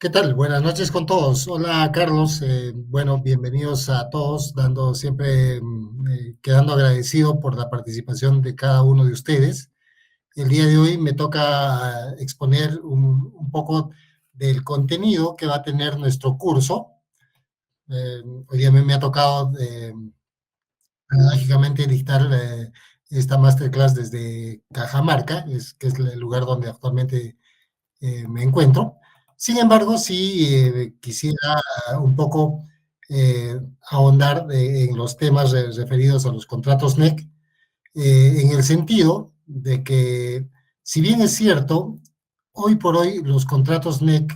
¿Qué tal? Buenas noches con todos. Hola Carlos, bueno, bienvenidos a todos, dando siempre, quedando agradecido por la participación de cada uno de ustedes. El día de hoy me toca exponer un poco del contenido que va a tener nuestro curso. Hoy día me ha tocado pedagógicamente dictar esta masterclass desde Cajamarca, que es el lugar donde actualmente me encuentro. Sin embargo, sí quisiera un poco eh, ahondar en los temas referidos a los contratos NEC, en el sentido de que, si bien es cierto, hoy por hoy los contratos NEC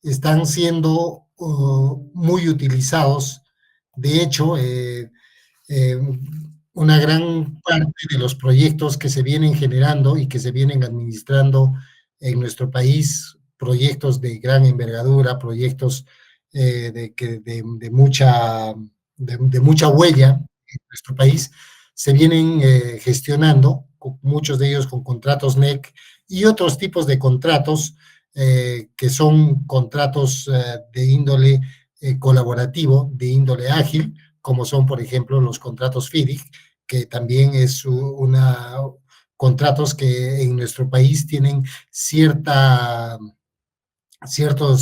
están siendo muy utilizados. De hecho, eh, una gran parte de los proyectos que se vienen generando y que se vienen administrando en nuestro país, proyectos de gran envergadura, proyectos de mucha huella en nuestro país, se vienen gestionando, muchos de ellos con contratos NEC y otros tipos de contratos que son contratos de índole colaborativo, de índole ágil, como son, por ejemplo, los contratos FIDIC, que también es contratos que en nuestro país tienen ciertos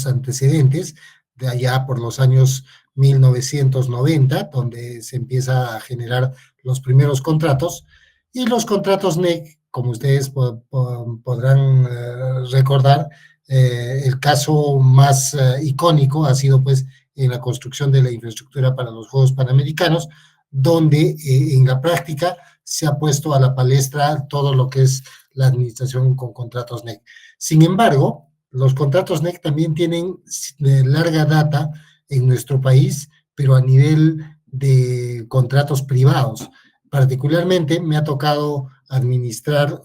antecedentes de allá por los años 1990, donde se empieza a generar los primeros contratos, y los contratos NEC, como ustedes podrán recordar, el caso más icónico ha sido pues en la construcción de la infraestructura para los Juegos Panamericanos, donde en la práctica se ha puesto a la palestra todo lo que es la administración con contratos NEC. Sin embargo, los contratos NEC también tienen larga data en nuestro país, pero a nivel de contratos privados. Particularmente me ha tocado administrar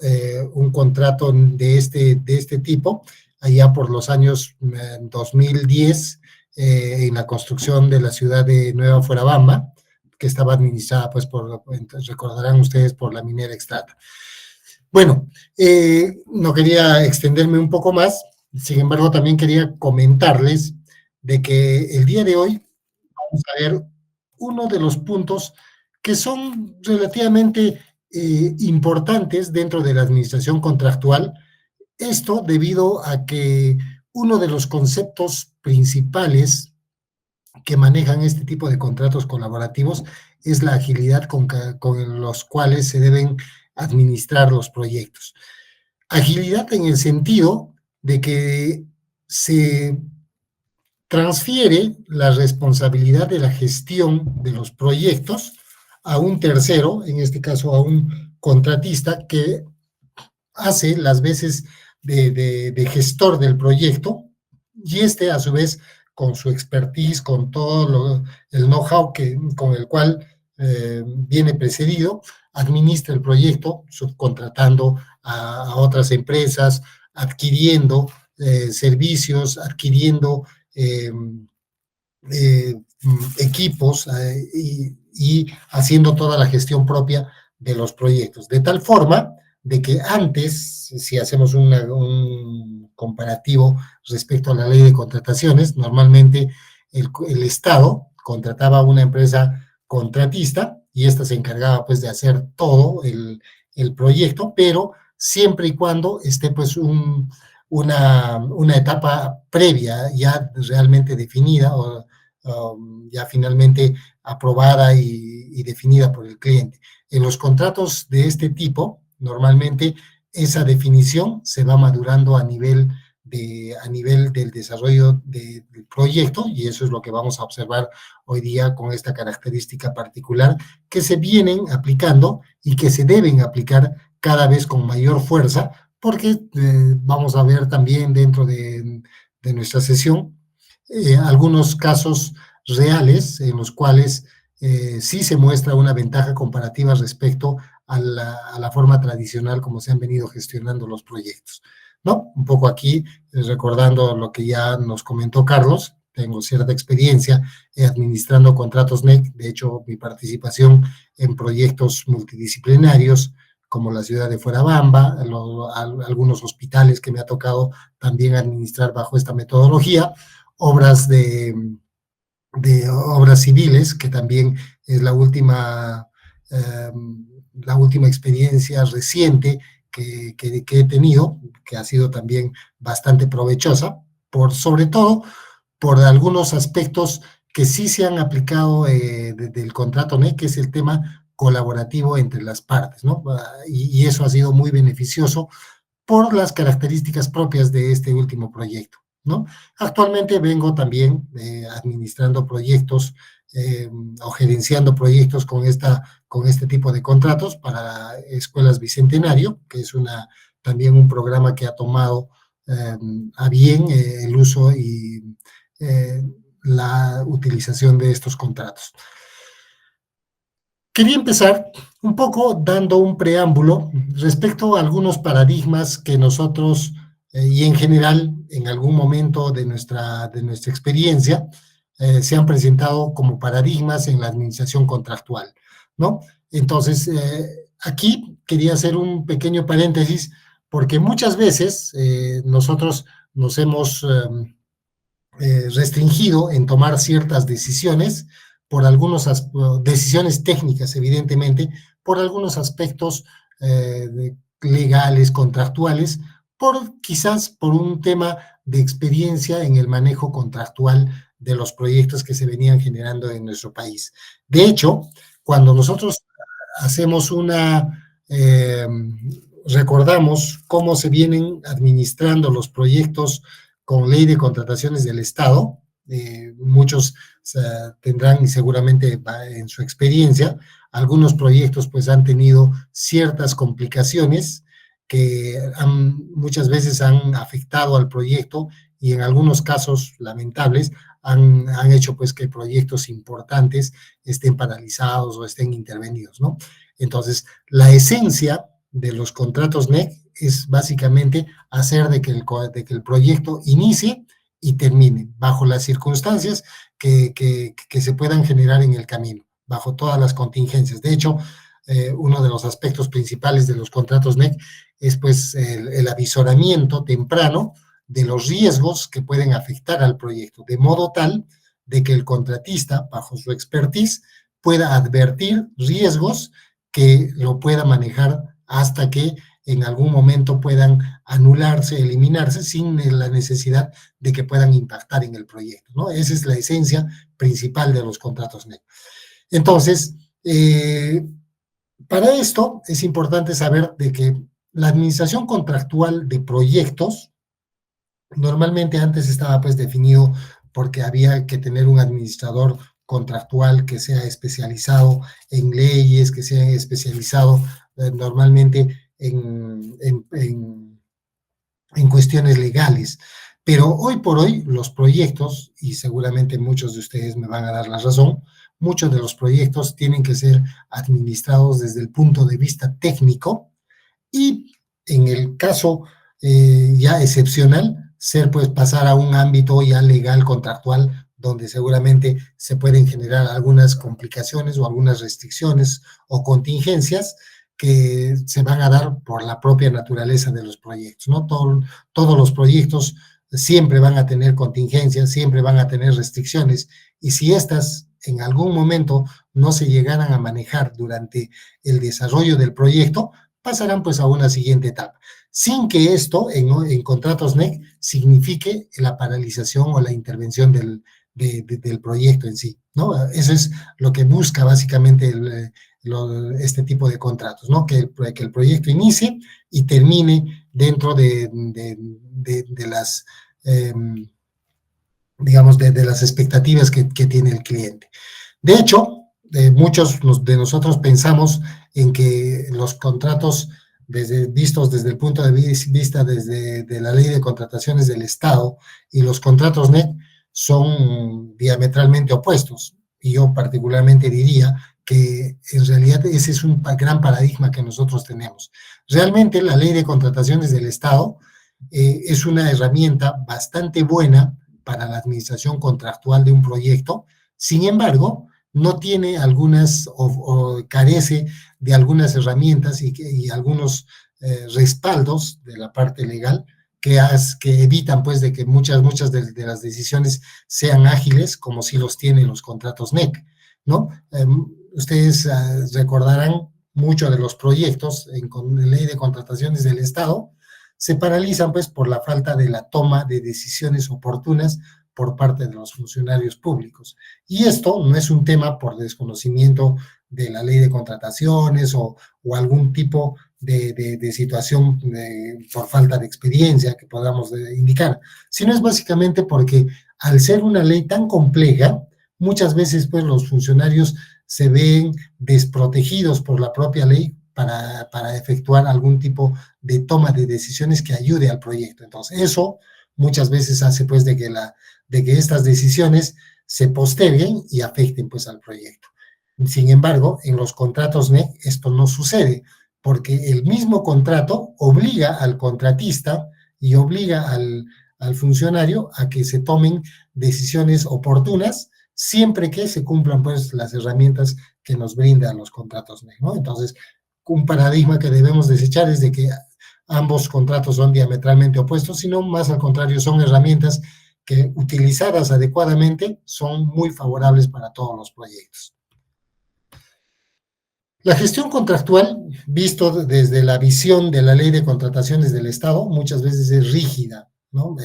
un contrato de este tipo allá por los años 2010 en la construcción de la ciudad de Nueva Fuerabamba, que estaba administrada, pues, recordarán ustedes, por la minera Extrata. Bueno, no quería extenderme un poco más, sin embargo, también quería comentarles de que el día de hoy vamos a ver uno de los puntos que son relativamente importantes dentro de la administración contractual. Esto debido a que uno de los conceptos principales que manejan este tipo de contratos colaborativos es la agilidad con los cuales se deben administrar los proyectos. Agilidad en el sentido de que se transfiere la responsabilidad de la gestión de los proyectos a un tercero, en este caso a un contratista, que hace las veces de gestor del proyecto, y este a su vez con su expertise, con todo el know-how con el cual viene precedido, administra el proyecto subcontratando a otras empresas, adquiriendo servicios, adquiriendo eh, eh, equipos y haciendo toda la gestión propia de los proyectos. De tal forma de que antes, si hacemos un comparativo respecto a la ley de contrataciones, normalmente el Estado contrataba a una empresa contratista y esta se encargaba pues de hacer todo el proyecto, pero siempre y cuando esté pues una etapa previa ya realmente definida o ya finalmente aprobada y definida por el cliente. En los contratos de este tipo, normalmente esa definición se va madurando a nivel del desarrollo del proyecto, y eso es lo que vamos a observar hoy día con esta característica particular que se vienen aplicando y que se deben aplicar cada vez con mayor fuerza, porque vamos a ver también dentro de nuestra sesión algunos casos reales en los cuales sí se muestra una ventaja comparativa respecto a la forma tradicional como se han venido gestionando los proyectos, ¿no? Un poco aquí, recordando lo que ya nos comentó Carlos, tengo cierta experiencia administrando contratos NEC, de hecho, mi participación en proyectos multidisciplinarios, como la ciudad de Fuerabamba, algunos hospitales que me ha tocado también administrar bajo esta metodología, obras de obras civiles, que también es la última experiencia reciente que he tenido, que ha sido también bastante provechosa, sobre todo por algunos aspectos que sí se han aplicado del contrato NEC, que es el tema colaborativo entre las partes, ¿no? Y eso ha sido muy beneficioso por las características propias de este último proyecto, ¿no? Actualmente vengo también administrando proyectos o gerenciando proyectos con este tipo de contratos para Escuelas Bicentenario, que es también un programa que ha tomado a bien el uso y la utilización de estos contratos. Quería empezar un poco dando un preámbulo respecto a algunos paradigmas que nosotros, y en general, en algún momento de nuestra experiencia, se han presentado como paradigmas en la administración contractual, ¿no? Entonces, aquí quería hacer un pequeño paréntesis, porque muchas veces nosotros nos hemos restringido en tomar ciertas decisiones por decisiones técnicas, evidentemente, por algunos aspectos legales, contractuales, quizás por un tema de experiencia en el manejo contractual de los proyectos que se venían generando en nuestro país. De hecho, cuando nosotros hacemos recordamos cómo se vienen administrando los proyectos con ley de contrataciones del Estado, muchos tendrán y seguramente en su experiencia, algunos proyectos pues han tenido ciertas complicaciones que muchas veces han afectado al proyecto y en algunos casos lamentables han hecho pues que proyectos importantes estén paralizados o estén intervenidos, ¿no? Entonces, la esencia de los contratos NEC es básicamente hacer de que el proyecto inicie y termine bajo las circunstancias que se puedan generar en el camino, bajo todas las contingencias. De hecho, uno de los aspectos principales de los contratos NEC es pues el avisoramiento temprano de los riesgos que pueden afectar al proyecto, de modo tal de que el contratista, bajo su expertise, pueda advertir riesgos que lo pueda manejar hasta que en algún momento puedan anularse, eliminarse, sin la necesidad de que puedan impactar en el proyecto, ¿no? Esa es la esencia principal de los contratos NEC. Entonces, para esto es importante saber de que la administración contractual de proyectos normalmente antes estaba pues definido porque había que tener un administrador contractual que sea especializado en leyes, que sea especializado normalmente en cuestiones legales. Pero hoy por hoy los proyectos, y seguramente muchos de ustedes me van a dar la razón, muchos de los proyectos tienen que ser administrados desde el punto de vista técnico y en el caso ya excepcional, pues pasar a un ámbito ya legal, contractual, donde seguramente se pueden generar algunas complicaciones o algunas restricciones o contingencias que se van a dar por la propia naturaleza de los proyectos, ¿no? Todos los proyectos siempre van a tener contingencias, siempre van a tener restricciones, y si estas en algún momento no se llegaran a manejar durante el desarrollo del proyecto, pasarán pues a una siguiente etapa, sin que esto en contratos NEC signifique la paralización o la intervención del proyecto en sí, ¿no? Eso es lo que busca básicamente este tipo de contratos, ¿no? Que el proyecto inicie y termine dentro de las, digamos, de las expectativas que tiene el cliente. De hecho, muchos de nosotros pensamos en que los contratos vistos desde el punto de vista de la ley de contrataciones del Estado y los contratos NEC son diametralmente opuestos. Y yo particularmente diría que en realidad ese es un gran paradigma que nosotros tenemos. Realmente la ley de contrataciones del Estado es una herramienta bastante buena para la administración contractual de un proyecto. Sin embargo, no tiene algunas o carece de algunas herramientas y algunos respaldos de la parte legal que evitan pues de que muchas de las decisiones sean ágiles, como si los tienen los contratos NEC, ¿no? Ustedes recordarán mucho de los proyectos con la ley de contrataciones del Estado, se paralizan pues por la falta de la toma de decisiones oportunas por parte de los funcionarios públicos. Y esto no es un tema por desconocimiento de la ley de contrataciones o algún tipo de situación por falta de experiencia que podamos indicar, sino es básicamente porque al ser una ley tan compleja, muchas veces pues los funcionarios se ven desprotegidos por la propia ley para efectuar algún tipo de toma de decisiones que ayude al proyecto. Entonces, eso muchas veces hace pues de que estas decisiones se posterguen y afecten pues al proyecto. Sin embargo, en los contratos NEC esto no sucede, porque el mismo contrato obliga al contratista y obliga al funcionario a que se tomen decisiones oportunas siempre que se cumplan pues las herramientas que nos brindan los contratos NEC, ¿no? Entonces, un paradigma que debemos desechar es de que ambos contratos son diametralmente opuestos, sino más al contrario, son herramientas que utilizadas adecuadamente son muy favorables para todos los proyectos. La gestión contractual, visto desde la visión de la ley de contrataciones del Estado, muchas veces es rígida, ¿no?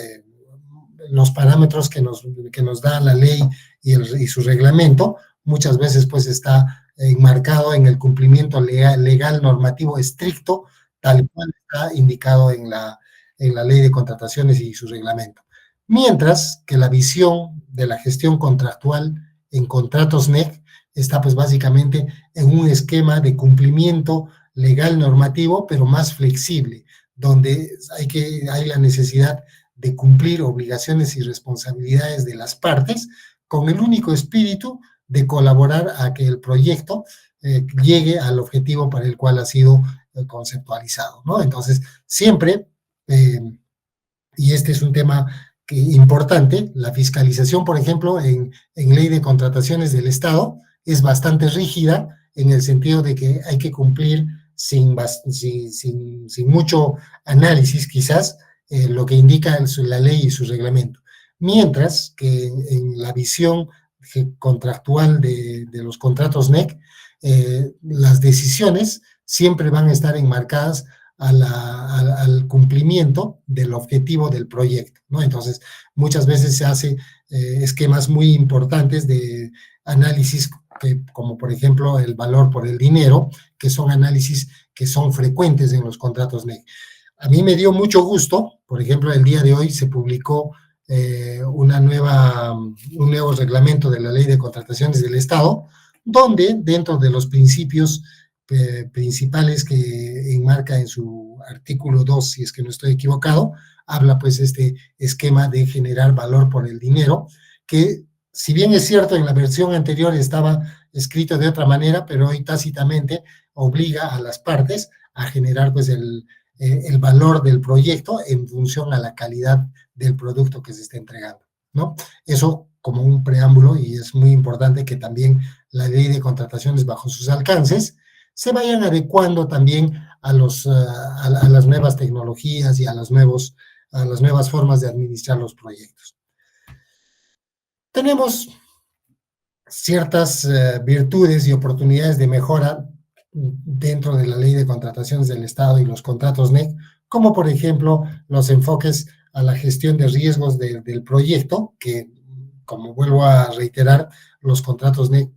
Los parámetros que nos da la ley y su reglamento, muchas veces pues está enmarcado en el cumplimiento legal normativo estricto, tal cual está indicado en la ley de contrataciones y su reglamento. Mientras que la visión de la gestión contractual en contratos NEC está pues básicamente en un esquema de cumplimiento legal normativo, pero más flexible, donde hay la necesidad de cumplir obligaciones y responsabilidades de las partes con el único espíritu de colaborar a que el proyecto llegue al objetivo para el cual ha sido conceptualizado, ¿no? Entonces, siempre, y este es un tema importante, la fiscalización, por ejemplo, en ley de contrataciones del Estado, es bastante rígida en el sentido de que hay que cumplir sin mucho análisis, quizás, lo que indica la ley y su reglamento. Mientras que en la visión contractual de los contratos NEC, las decisiones siempre van a estar enmarcadas al cumplimiento del objetivo del proyecto, ¿no? Entonces, muchas veces se hace esquemas muy importantes de análisis como por ejemplo el valor por el dinero, que son análisis que son frecuentes en los contratos NEC. A mí me dio mucho gusto, por ejemplo, el día de hoy se publicó un nuevo reglamento de la Ley de Contrataciones del Estado, donde dentro de los principios principales que enmarca en su artículo 2, si es que no estoy equivocado, habla pues este esquema de generar valor por el dinero, que si bien es cierto, en la versión anterior estaba escrito de otra manera, pero hoy tácitamente obliga a las partes a generar pues el valor del proyecto en función a la calidad del producto que se está entregando, ¿no? Eso como un preámbulo, y es muy importante que también la ley de contrataciones bajo sus alcances se vayan adecuando también a las nuevas tecnologías y a las nuevas formas de administrar los proyectos. Tenemos ciertas virtudes y oportunidades de mejora dentro de la ley de contrataciones del Estado y los contratos NEC, como por ejemplo los enfoques a la gestión de riesgos del proyecto, que como vuelvo a reiterar, los contratos NEC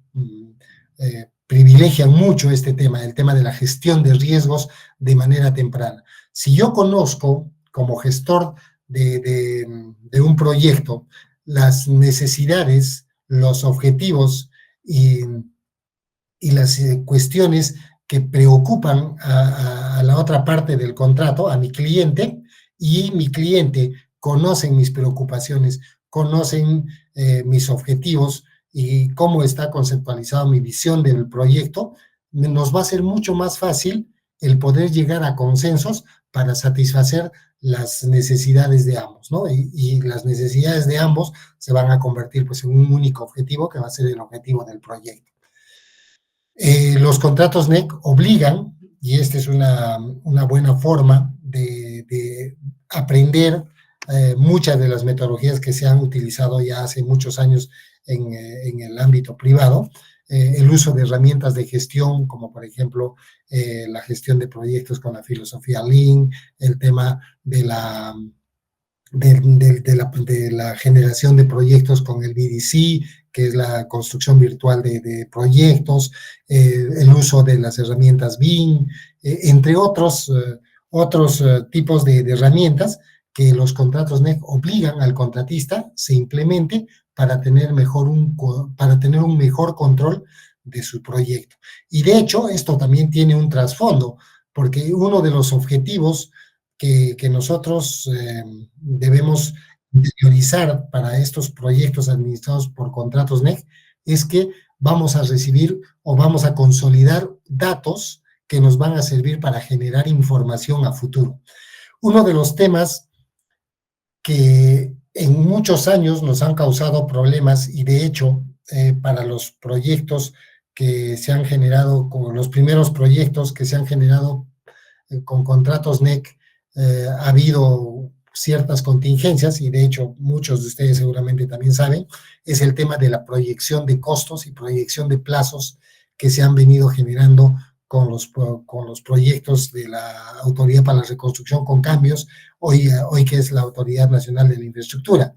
privilegian mucho este tema, el tema de la gestión de riesgos de manera temprana. Si yo conozco como gestor de un proyecto las necesidades, los objetivos y las cuestiones que preocupan a la otra parte del contrato, a mi cliente, y mi cliente conocen mis preocupaciones, conocen mis objetivos y cómo está conceptualizada mi visión del proyecto, nos va a ser mucho más fácil el poder llegar a consensos para satisfacer las necesidades de ambos, ¿no? Y las necesidades de ambos se van a convertir pues en un único objetivo que va a ser el objetivo del proyecto. Los contratos NEC obligan, y esta es una buena forma de aprender muchas de las metodologías que se han utilizado ya hace muchos años en el ámbito privado, el uso de herramientas de gestión, como por ejemplo la gestión de proyectos con la filosofía Lean, el tema de la generación de proyectos con el BDC, que es la construcción virtual de proyectos, el uso de las herramientas BIM, entre otros tipos de herramientas que los contratos NEC obligan al contratista se implemente para tener un mejor control de su proyecto. Y de hecho, esto también tiene un trasfondo, porque uno de los objetivos que nosotros debemos interiorizar para estos proyectos administrados por contratos NEC es que vamos a recibir o vamos a consolidar datos que nos van a servir para generar información a futuro. Uno de los temas que en muchos años nos han causado problemas y de hecho para los proyectos que se han generado, como los primeros proyectos que se han generado con contratos NEC, ha habido ciertas contingencias y de hecho muchos de ustedes seguramente también saben, es el tema de la proyección de costos y proyección de plazos que se han venido generando con los proyectos de la Autoridad para la Reconstrucción con Cambios, hoy que es la Autoridad Nacional de la Infraestructura.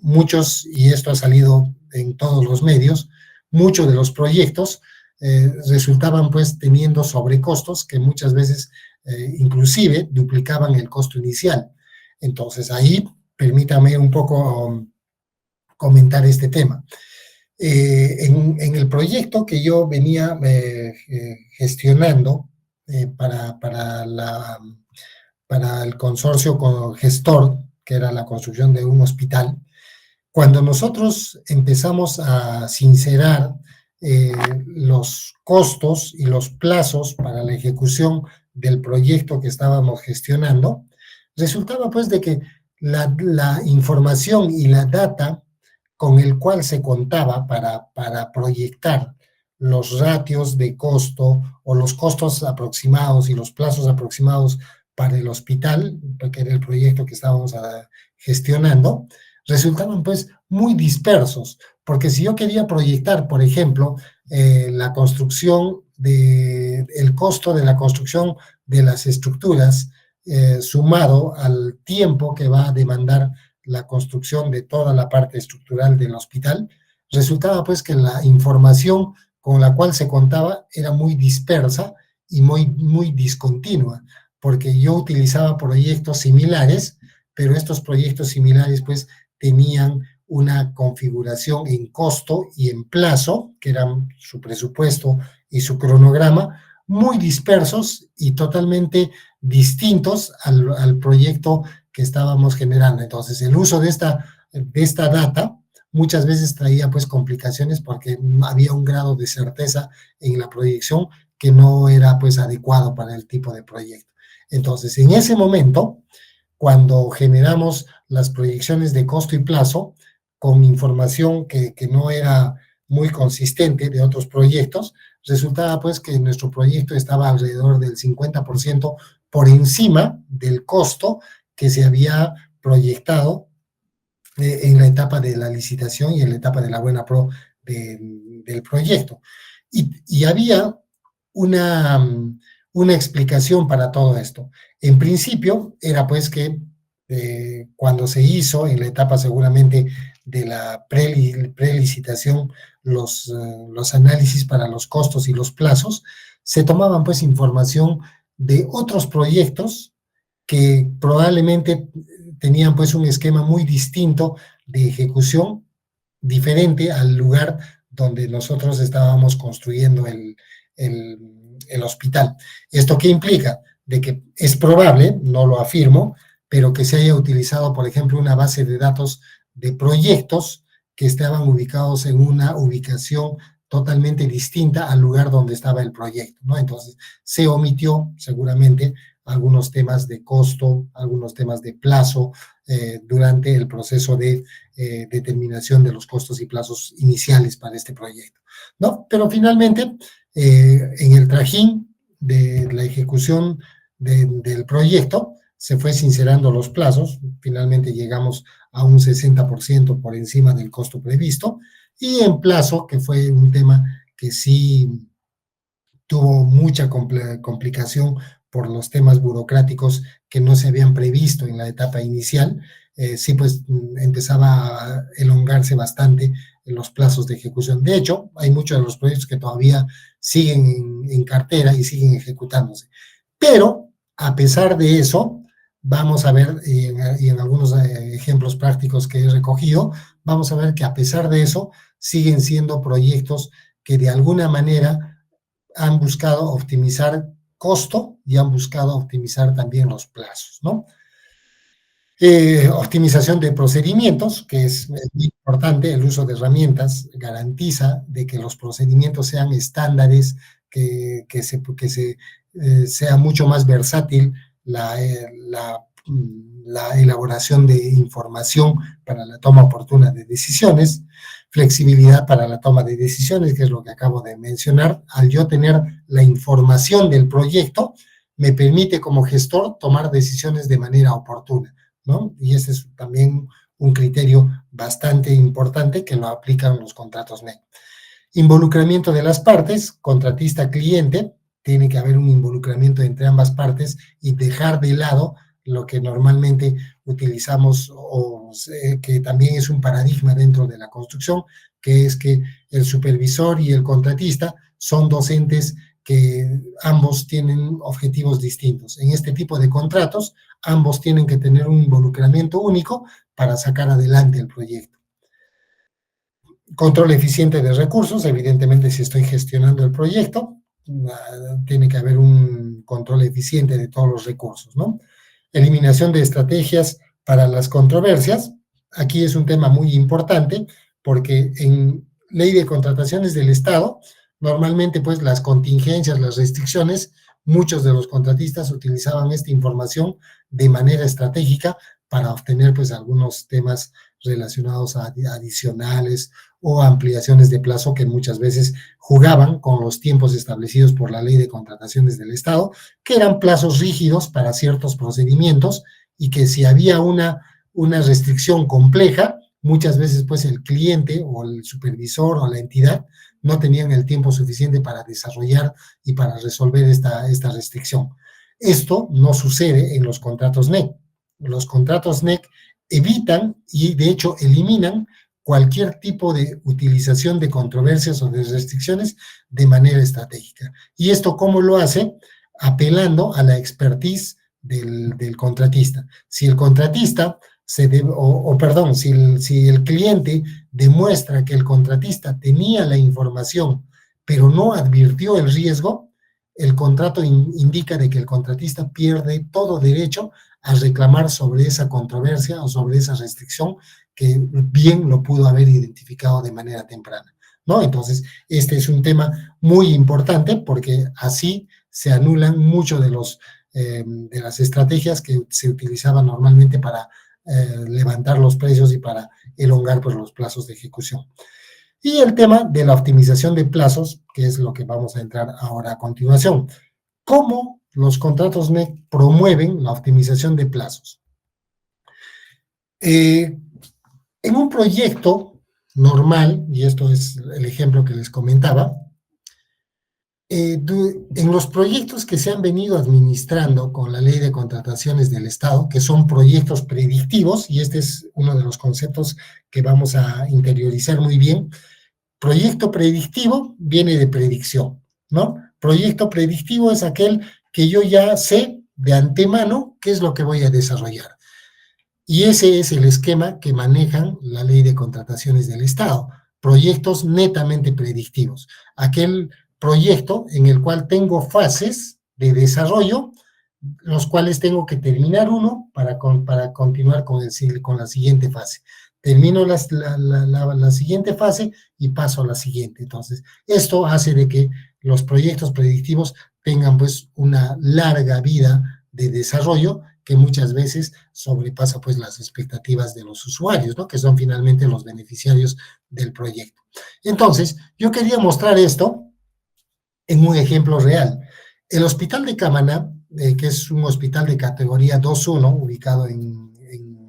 Muchos, y esto ha salido en todos los medios, muchos de los proyectos resultaban pues teniendo sobrecostos que muchas veces inclusive duplicaban el costo inicial. Entonces ahí permítame un poco comentar este tema. En el proyecto que yo venía gestionando para el consorcio gestor, que era la construcción de un hospital, cuando nosotros empezamos a sincerar los costos y los plazos para la ejecución del proyecto que estábamos gestionando, resultaba pues de que la información y la data con el cual se contaba para proyectar los ratios de costo o los costos aproximados y los plazos aproximados para el hospital, que era el proyecto que estábamos gestionando, resultaban pues muy dispersos, porque si yo quería proyectar, por ejemplo, la construcción el costo de la construcción de las estructuras sumado al tiempo que va a demandar la construcción de toda la parte estructural del hospital, resultaba pues que la información con la cual se contaba era muy dispersa y muy discontinua, porque yo utilizaba proyectos similares, pero estos proyectos similares pues tenían una configuración en costo y en plazo, que eran su presupuesto y su cronograma, muy dispersos y totalmente distintos al proyecto que estábamos generando. Entonces, el uso de esta data muchas veces traía pues complicaciones porque había un grado de certeza en la proyección que no era pues adecuado para el tipo de proyecto. Entonces, en ese momento, cuando generamos las proyecciones de costo y plazo con información que no era muy consistente de otros proyectos, resultaba pues que nuestro proyecto estaba alrededor del 50% por encima del costo que se había proyectado en la etapa de la licitación y en la etapa de la buena pro del proyecto. Y había una explicación para todo esto. En principio era pues que cuando se hizo en la etapa seguramente de la prelicitación los análisis para los costos y los plazos, se tomaban pues información de otros proyectos que probablemente tenían pues un esquema muy distinto de ejecución, diferente al lugar donde nosotros estábamos construyendo el hospital. ¿Esto qué implica? De que es probable, no lo afirmo, pero que se haya utilizado, por ejemplo, una base de datos de proyectos que estaban ubicados en una ubicación totalmente distinta al lugar donde estaba el proyecto, ¿no? Entonces, se omitió seguramente algunos temas de costo, algunos temas de plazo durante el proceso de determinación de los costos y plazos iniciales para este proyecto, ¿no? Pero finalmente, en el trajín de la ejecución del proyecto, se fue sincerando los plazos, finalmente llegamos a un 60% por encima del costo previsto, y en plazo, que fue un tema que sí tuvo mucha complicación por los temas burocráticos que no se habían previsto en la etapa inicial, sí pues empezaba a elongarse bastante en los plazos de ejecución. De hecho, hay muchos de los proyectos que todavía siguen en cartera y siguen ejecutándose. Pero, a pesar de eso, vamos a ver, y en algunos ejemplos prácticos que he recogido, vamos a ver que a pesar de eso, siguen siendo proyectos que de alguna manera han buscado optimizar costo y han buscado optimizar también los plazos, ¿no? Optimización de procedimientos, que es muy importante, el uso de herramientas garantiza de que los procedimientos sean estándares, que sea mucho más versátil la elaboración de información para la toma oportuna de decisiones, flexibilidad para la toma de decisiones, que es lo que acabo de mencionar. Al yo tener la información del proyecto, me permite como gestor tomar decisiones de manera oportuna, ¿no? Y ese es también un criterio bastante importante que lo aplican los contratos NEC. Involucramiento de las partes, contratista-cliente, tiene que haber un involucramiento entre ambas partes y dejar de lado lo que normalmente utilizamos o que también es un paradigma dentro de la construcción, que es que el supervisor y el contratista son dos entes que ambos tienen objetivos distintos. En este tipo de contratos, ambos tienen que tener un involucramiento único para sacar adelante el proyecto. Control eficiente de recursos, evidentemente si estoy gestionando el proyecto, tiene que haber un control eficiente de todos los recursos, ¿no? Eliminación de estrategias para las controversias, aquí es un tema muy importante porque en ley de contrataciones del Estado, normalmente pues las contingencias, las restricciones, muchos de los contratistas utilizaban esta información de manera estratégica para obtener pues algunos temas relacionados a adicionales o ampliaciones de plazo que muchas veces jugaban con los tiempos establecidos por la ley de contrataciones del Estado, que eran plazos rígidos para ciertos procedimientos y que si había una restricción compleja, muchas veces pues el cliente o el supervisor o la entidad no tenían el tiempo suficiente para desarrollar y para resolver esta restricción. Esto no sucede en los contratos NEC. Los contratos NEC evitan y de hecho eliminan cualquier tipo de utilización de controversias o de restricciones de manera estratégica. ¿Y esto cómo lo hace? Apelando a la expertise del contratista. Si el contratista si el cliente demuestra que el contratista tenía la información, pero no advirtió el riesgo, el contrato indica de que el contratista pierde todo derecho a reclamar sobre esa controversia o sobre esa restricción que bien lo pudo haber identificado de manera temprana, ¿no? Entonces, este es un tema muy importante porque así se anulan mucho de las estrategias que se utilizaban normalmente para levantar los precios y para elongar pues, los plazos de ejecución. Y el tema de la optimización de plazos, que es lo que vamos a entrar ahora a continuación. ¿Cómo los contratos NEC promueven la optimización de plazos? En un proyecto normal, y esto es el ejemplo que les comentaba, en los proyectos que se han venido administrando con la ley de contrataciones del Estado, que son proyectos predictivos, y este es uno de los conceptos que vamos a interiorizar muy bien. Proyecto predictivo viene de predicción, ¿no? Proyecto predictivo es aquel que yo ya sé de antemano qué es lo que voy a desarrollar. Y ese es el esquema que manejan la ley de contrataciones del Estado. Proyectos netamente predictivos. Aquel proyecto en el cual tengo fases de desarrollo, los cuales tengo que terminar uno para continuar con la siguiente fase. Termino la siguiente fase y paso a la siguiente. Entonces, esto hace de que los proyectos predictivos tengan pues una larga vida de desarrollo que muchas veces sobrepasa pues las expectativas de los usuarios, ¿no? Que son finalmente los beneficiarios del proyecto. Entonces, yo quería mostrar esto en un ejemplo real. El Hospital de Camaná que es un hospital de categoría 2.1, ubicado en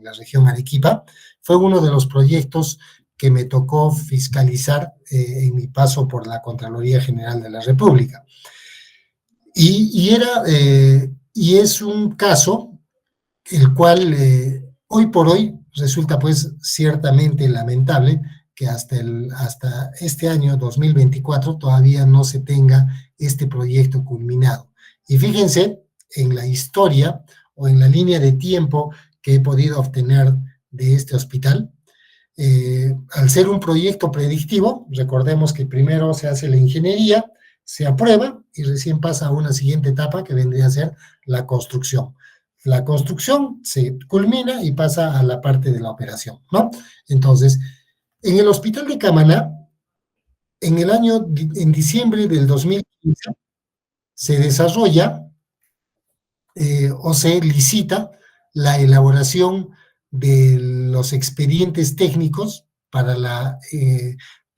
la región Arequipa, fue uno de los proyectos que me tocó fiscalizar en mi paso por la Contraloría General de la República. Y es un caso el cual hoy por hoy resulta pues ciertamente lamentable que hasta este año 2024 todavía no se tenga este proyecto culminado. Y fíjense en la historia o en la línea de tiempo que he podido obtener de este hospital. Al ser un proyecto predictivo, recordemos que primero se hace la ingeniería, se aprueba y recién pasa a una siguiente etapa que vendría a ser la construcción. La construcción se culmina y pasa a la parte de la operación, ¿no? Entonces, en el hospital de Camaná, en diciembre del 2015, se desarrolla o se licita la elaboración de los expedientes técnicos para la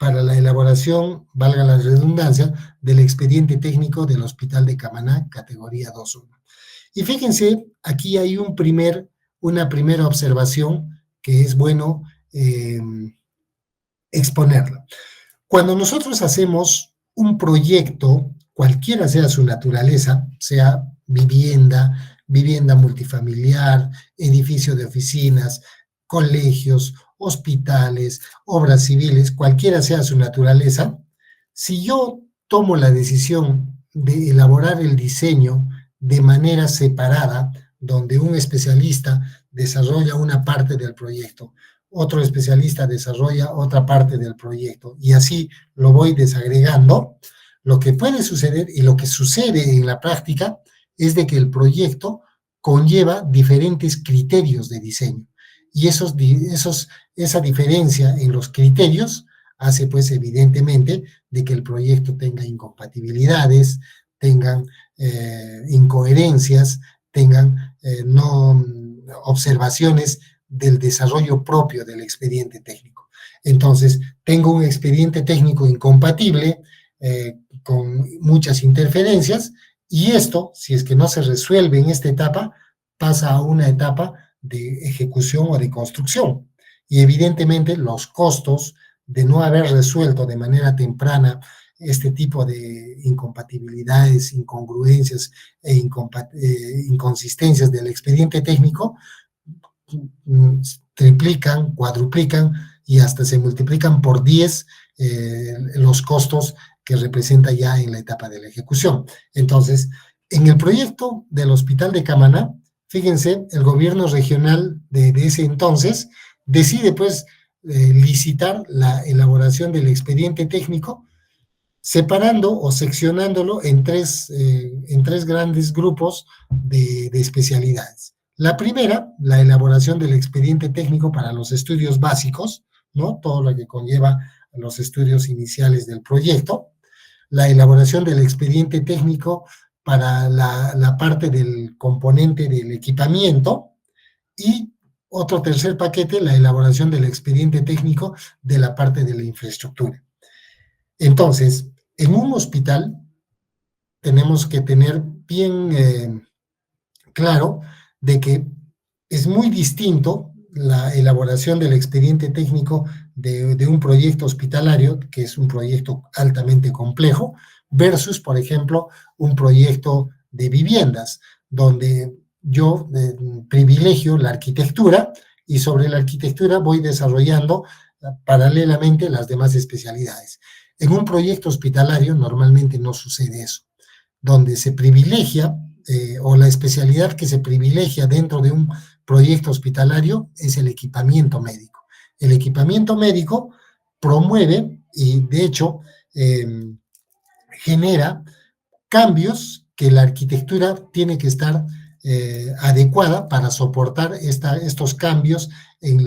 elaboración, valga la redundancia, del expediente técnico del Hospital de Camaná, categoría 2.1. Y fíjense, aquí hay una primera observación que es bueno exponerla. Cuando nosotros hacemos un proyecto, cualquiera sea su naturaleza, sea vivienda multifamiliar, edificio de oficinas, colegios, hospitales, obras civiles, cualquiera sea su naturaleza, si yo tomo la decisión de elaborar el diseño de manera separada, donde un especialista desarrolla una parte del proyecto, otro especialista desarrolla otra parte del proyecto y así lo voy desagregando, lo que puede suceder y lo que sucede en la práctica es de que el proyecto conlleva diferentes criterios de diseño y esa diferencia en los criterios hace pues evidentemente de que el proyecto tenga incompatibilidades, tengan incoherencias, tengan no observaciones del desarrollo propio del expediente técnico. Entonces, tengo un expediente técnico incompatible, con muchas interferencias, y esto, si es que no se resuelve en esta etapa, pasa a una etapa de ejecución o de construcción. Y evidentemente los costos de no haber resuelto de manera temprana este tipo de incompatibilidades, incongruencias inconsistencias del expediente técnico triplican, cuadruplican y hasta se multiplican por 10 los costos que representa ya en la etapa de la ejecución. Entonces, en el proyecto del Hospital de Camaná, fíjense, el gobierno regional de ese entonces decide pues licitar la elaboración del expediente técnico separando o seccionándolo en tres grandes grupos de especialidades. La primera, la elaboración del expediente técnico para los estudios básicos, ¿no? Todo lo que conlleva los estudios iniciales del proyecto. La elaboración del expediente técnico para la parte del componente del equipamiento y otro tercer paquete, la elaboración del expediente técnico de la parte de la infraestructura. Entonces, en un hospital tenemos que tener bien claro de que es muy distinto la elaboración del expediente técnico de un proyecto hospitalario, que es un proyecto altamente complejo, versus, por ejemplo, un proyecto de viviendas, donde yo privilegio la arquitectura y sobre la arquitectura voy desarrollando paralelamente las demás especialidades. En un proyecto hospitalario normalmente no sucede eso, donde se privilegia o la especialidad que se privilegia dentro de un proyecto hospitalario es el equipamiento médico. El equipamiento médico promueve y de hecho genera cambios que la arquitectura tiene que estar adecuada para soportar estos cambios en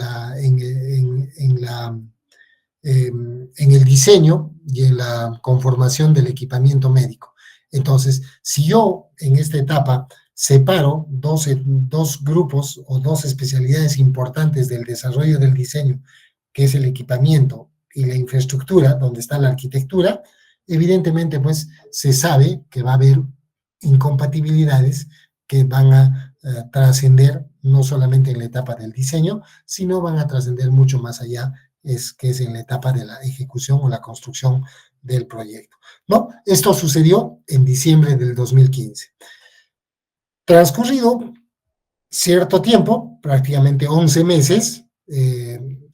el diseño y en la conformación del equipamiento médico. Entonces, si yo en esta etapa separo dos grupos o dos especialidades importantes del desarrollo del diseño, que es el equipamiento y la infraestructura, donde está la arquitectura, evidentemente pues se sabe que va a haber incompatibilidades que van a trascender no solamente en la etapa del diseño, sino van a trascender mucho más allá, que es en la etapa de la ejecución o la construcción del proyecto, ¿no? Esto sucedió en diciembre del 2015. Transcurrido cierto tiempo, prácticamente 11 meses,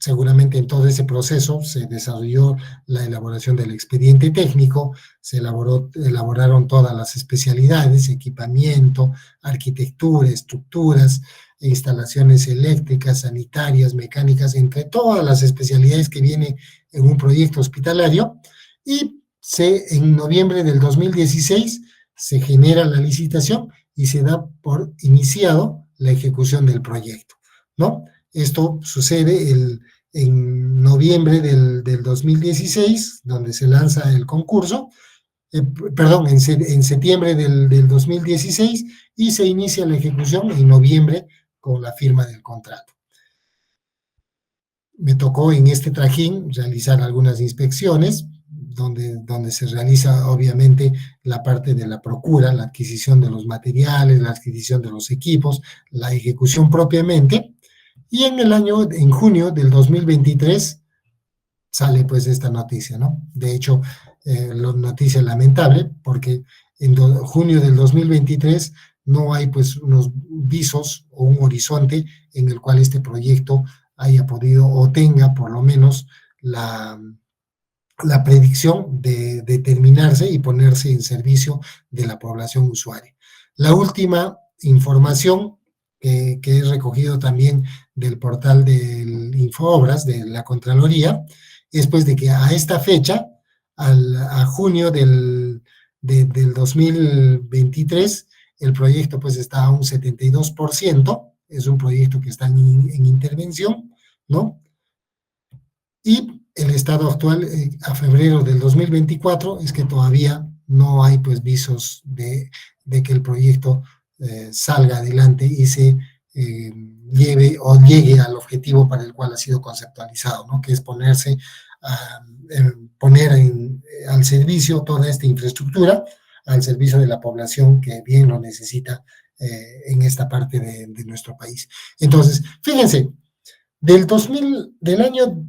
seguramente en todo ese proceso se desarrolló la elaboración del expediente técnico, se elaboraron todas las especialidades, equipamiento, arquitectura, estructuras, instalaciones eléctricas, sanitarias, mecánicas, entre todas las especialidades que viene en un proyecto hospitalario, y en noviembre del 2016 se genera la licitación y se da por iniciado la ejecución del proyecto, ¿no? Esto sucede en noviembre del 2016, donde se lanza el concurso, perdón, en septiembre del 2016, y se inicia la ejecución en noviembre con la firma del contrato. Me tocó en este trajín realizar algunas inspecciones, donde se realiza obviamente la parte de la procura, la adquisición de los materiales, la adquisición de los equipos, la ejecución propiamente, y en junio del 2023 sale pues esta noticia, ¿no? De hecho, la noticia lamentable, porque en junio del 2023 no hay pues unos visos o un horizonte en el cual este proyecto haya podido o tenga por lo menos la predicción de terminarse y ponerse en servicio de la población usuaria. La última información que he recogido también del portal del Infoobras, de la Contraloría, es pues de que a esta fecha, a junio del 2023, el proyecto pues está a un 72%, es un proyecto que está en intervención, ¿no? Y el estado actual, a febrero del 2024, es que todavía no hay pues visos de que el proyecto salga adelante y se lleve o llegue al objetivo para el cual ha sido conceptualizado, ¿no? Que es poner al servicio toda esta infraestructura, al servicio de la población que bien lo necesita en esta parte de nuestro país. Entonces, fíjense, del año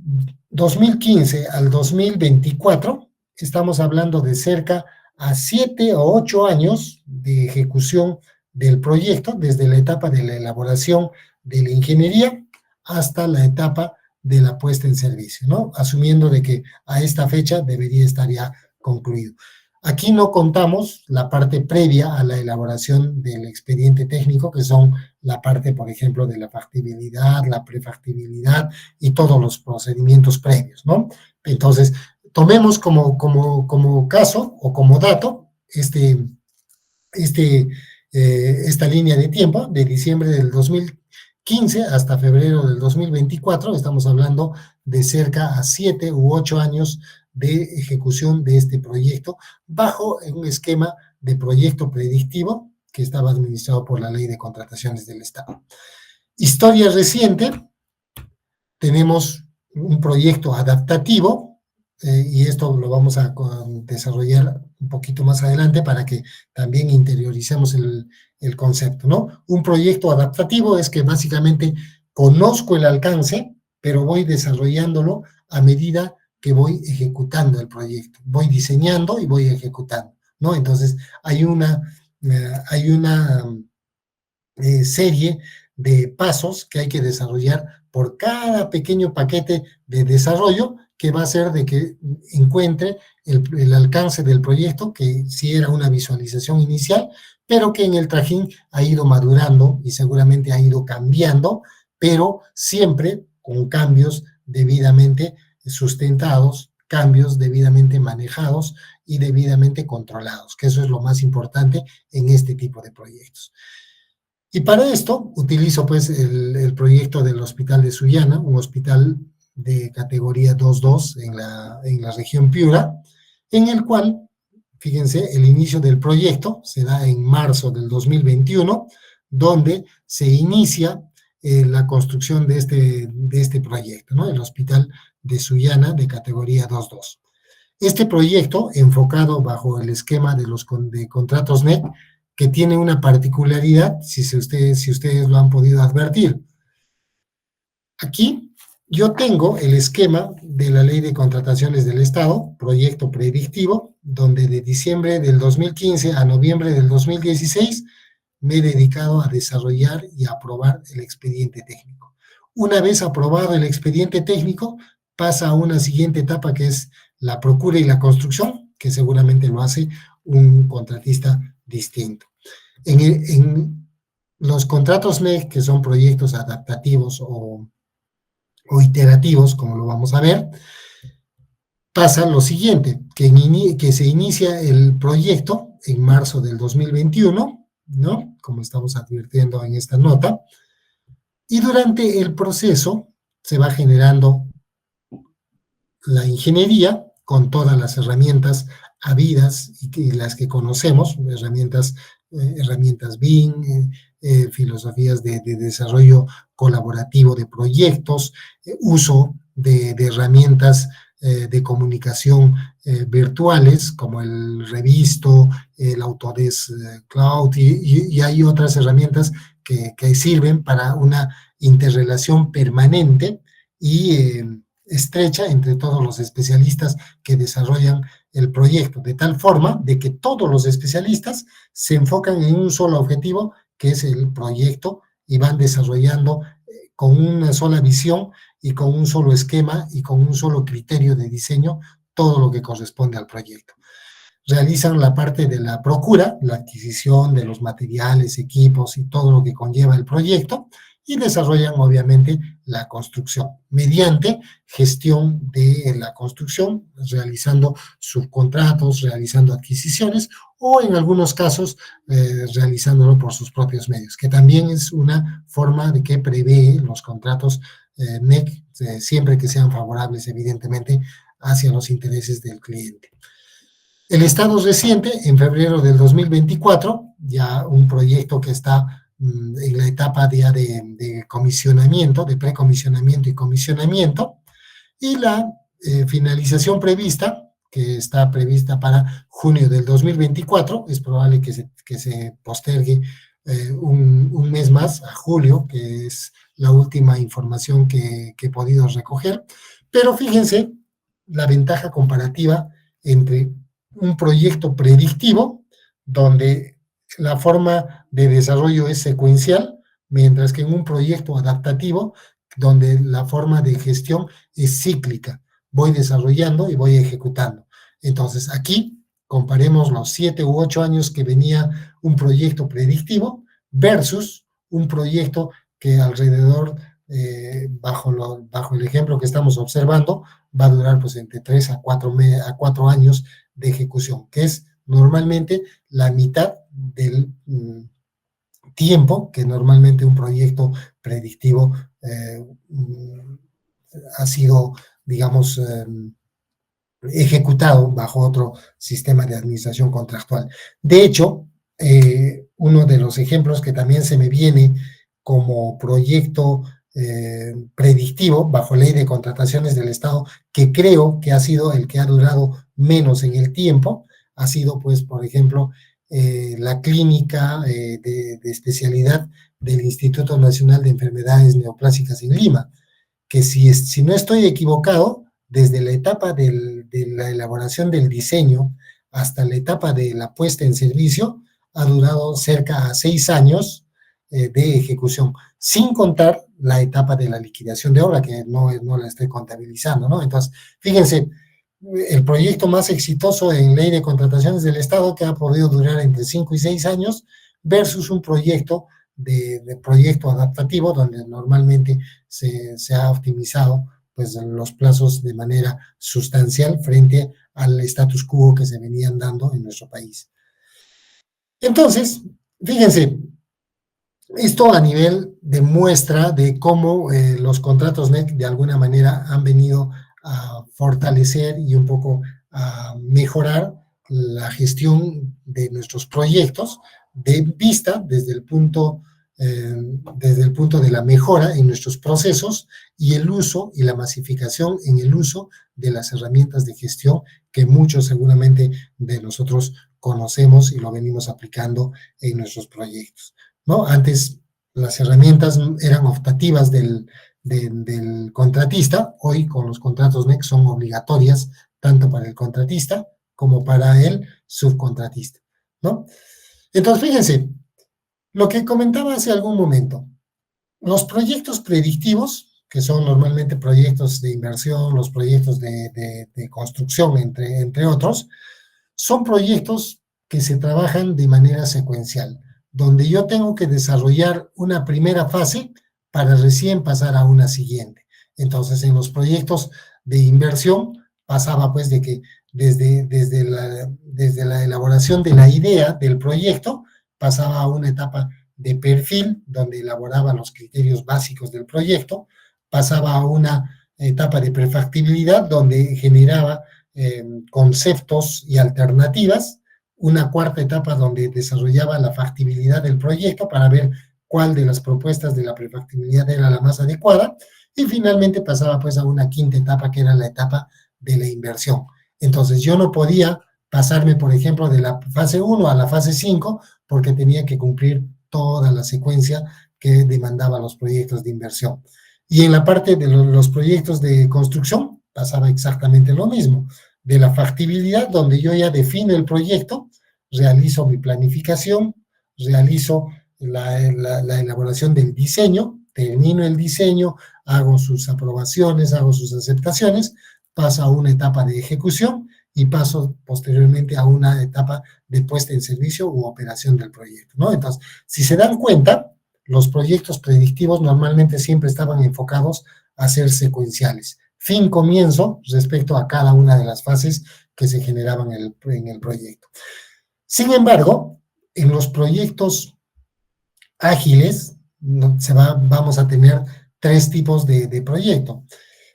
2015 al 2024, estamos hablando de cerca a 7 o 8 años de ejecución del proyecto, desde la etapa de la elaboración de la ingeniería hasta la etapa de la puesta en servicio, ¿no? Asumiendo de que a esta fecha debería estar ya concluido. Aquí no contamos la parte previa a la elaboración del expediente técnico, que son la parte, por ejemplo, de la factibilidad, la prefactibilidad y todos los procedimientos previos, ¿no? Entonces, tomemos como caso o como dato esta línea de tiempo de diciembre del 2015 hasta febrero del 2024, estamos hablando de cerca a 7 u 8 años de ejecución de este proyecto bajo un esquema de proyecto predictivo que estaba administrado por la Ley de Contrataciones del Estado. Historia reciente, tenemos un proyecto adaptativo, y esto lo vamos a desarrollar un poquito más adelante para que también interioricemos el concepto, ¿no? Un proyecto adaptativo es que básicamente conozco el alcance, pero voy desarrollándolo a medida que voy ejecutando el proyecto. Voy diseñando y voy ejecutando, ¿no? Entonces, hay una serie de pasos que hay que desarrollar por cada pequeño paquete de desarrollo que va a hacer de que encuentre el alcance del proyecto, que sí era una visualización inicial, pero que en el trajín ha ido madurando y seguramente ha ido cambiando, pero siempre con cambios debidamente sustentados, cambios debidamente manejados y debidamente controlados, que eso es lo más importante en este tipo de proyectos. Y para esto utilizo pues el proyecto del Hospital de Sullana, un hospital de categoría 2.2 en la región Piura, en el cual, fíjense, el inicio del proyecto se da en marzo del 2021, donde se inicia la construcción de este proyecto, ¿no? El Hospital de Sullana de categoría 2.2. Este proyecto, enfocado bajo el esquema de contratos NEC, que tiene una particularidad, si ustedes lo han podido advertir. Aquí yo tengo el esquema de la Ley de Contrataciones del Estado, proyecto predictivo, donde de diciembre del 2015 a noviembre del 2016 me he dedicado a desarrollar y a aprobar el expediente técnico. Una vez aprobado el expediente técnico, pasa a una siguiente etapa que es la procura y la construcción, que seguramente lo hace un contratista distinto. En los contratos NEC, que son proyectos adaptativos o iterativos, como lo vamos a ver, pasa lo siguiente, que se inicia el proyecto en marzo del 2021, ¿no? Como estamos advirtiendo en esta nota, y durante el proceso se va generando la ingeniería con todas las herramientas habidas y las que conocemos, herramientas BIM, filosofías de desarrollo colaborativo de proyectos, uso de herramientas de comunicación virtuales como el Revisto, el Autodesk Cloud y hay otras herramientas que sirven para una interrelación permanente y estrecha entre todos los especialistas que desarrollan el proyecto, de tal forma de que todos los especialistas se enfocan en un solo objetivo, que es el proyecto, y van desarrollando con una sola visión y con un solo esquema y con un solo criterio de diseño todo lo que corresponde al proyecto. Realizan la parte de la procura, la adquisición de los materiales, equipos y todo lo que conlleva el proyecto, y desarrollan obviamente la construcción mediante gestión de la construcción, realizando subcontratos, realizando adquisiciones o en algunos casos realizándolo por sus propios medios, que también es una forma de que prevé los contratos NEC, siempre que sean favorables evidentemente hacia los intereses del cliente. El estado reciente, en febrero del 2024, ya un proyecto que está en la etapa de comisionamiento, de precomisionamiento y comisionamiento, y la finalización prevista, que está prevista para junio del 2024, es probable que se postergue un mes más, a julio, que es la última información que he podido recoger, pero fíjense la ventaja comparativa entre un proyecto predictivo, donde la forma de desarrollo es secuencial, mientras que en un proyecto adaptativo, donde la forma de gestión es cíclica. Voy desarrollando y voy ejecutando. Entonces, aquí comparemos los 7 u 8 años que venía un proyecto predictivo versus un proyecto que alrededor, bajo el ejemplo que estamos observando, va a durar pues entre 3 a 4 años de ejecución, que es normalmente la mitad del tiempo que normalmente un proyecto predictivo ha sido, digamos, ejecutado bajo otro sistema de administración contractual. De hecho, uno de los ejemplos que también se me viene como proyecto predictivo bajo ley de contrataciones del Estado, que creo que ha sido el que ha durado menos en el tiempo, ha sido, pues, por ejemplo, la clínica de especialidad del Instituto Nacional de Enfermedades Neoplásicas en Lima, que si no estoy equivocado, desde la etapa de la elaboración del diseño hasta la etapa de la puesta en servicio, ha durado cerca a 6 años de ejecución, sin contar la etapa de la liquidación de obra, que no la estoy contabilizando, ¿no? Entonces, fíjense, el proyecto más exitoso en ley de contrataciones del Estado, que ha podido durar entre 5 y 6 años, versus un proyecto de proyecto adaptativo, donde normalmente se ha optimizado pues los plazos de manera sustancial frente al status quo que se venían dando en nuestro país. Entonces, fíjense, esto a nivel de muestra de cómo los contratos NEC de alguna manera han venido a fortalecer y un poco a mejorar la gestión de nuestros proyectos de vista desde el punto de la mejora en nuestros procesos y el uso y la masificación en el uso de las herramientas de gestión que muchos seguramente de nosotros conocemos y lo venimos aplicando en nuestros proyectos, ¿no? Antes las herramientas eran optativas del contratista, hoy con los contratos NEC son obligatorias tanto para el contratista como para el subcontratista, ¿no? Entonces, fíjense, lo que comentaba hace algún momento, los proyectos predictivos, que son normalmente proyectos de inversión, los proyectos de construcción, entre otros, son proyectos que se trabajan de manera secuencial, donde yo tengo que desarrollar una primera fase para recién pasar a una siguiente. Entonces, en los proyectos de inversión pasaba pues de que desde la elaboración de la idea del proyecto pasaba a una etapa de perfil, donde elaboraba los criterios básicos del proyecto, pasaba a una etapa de prefactibilidad, donde generaba conceptos y alternativas, una cuarta etapa donde desarrollaba la factibilidad del proyecto para ver cuál de las propuestas de la prefactibilidad era la más adecuada, y finalmente pasaba pues a una quinta etapa, que era la etapa de la inversión. Entonces yo no podía pasarme, por ejemplo, de la fase 1 a la fase 5, porque tenía que cumplir toda la secuencia que demandaba los proyectos de inversión. Y en la parte de los proyectos de construcción pasaba exactamente lo mismo, de la factibilidad, donde yo ya defino el proyecto, realizo mi planificación, realizo la elaboración del diseño, termino el diseño, hago sus aprobaciones, hago sus aceptaciones, paso a una etapa de ejecución y paso posteriormente a una etapa de puesta en servicio u operación del proyecto, ¿no? Entonces, si se dan cuenta, los proyectos predictivos normalmente siempre estaban enfocados a ser secuenciales. Fin, comienzo, respecto a cada una de las fases que se generaban en el proyecto. Sin embargo, en los proyectos ágiles vamos a tener tres tipos de proyecto.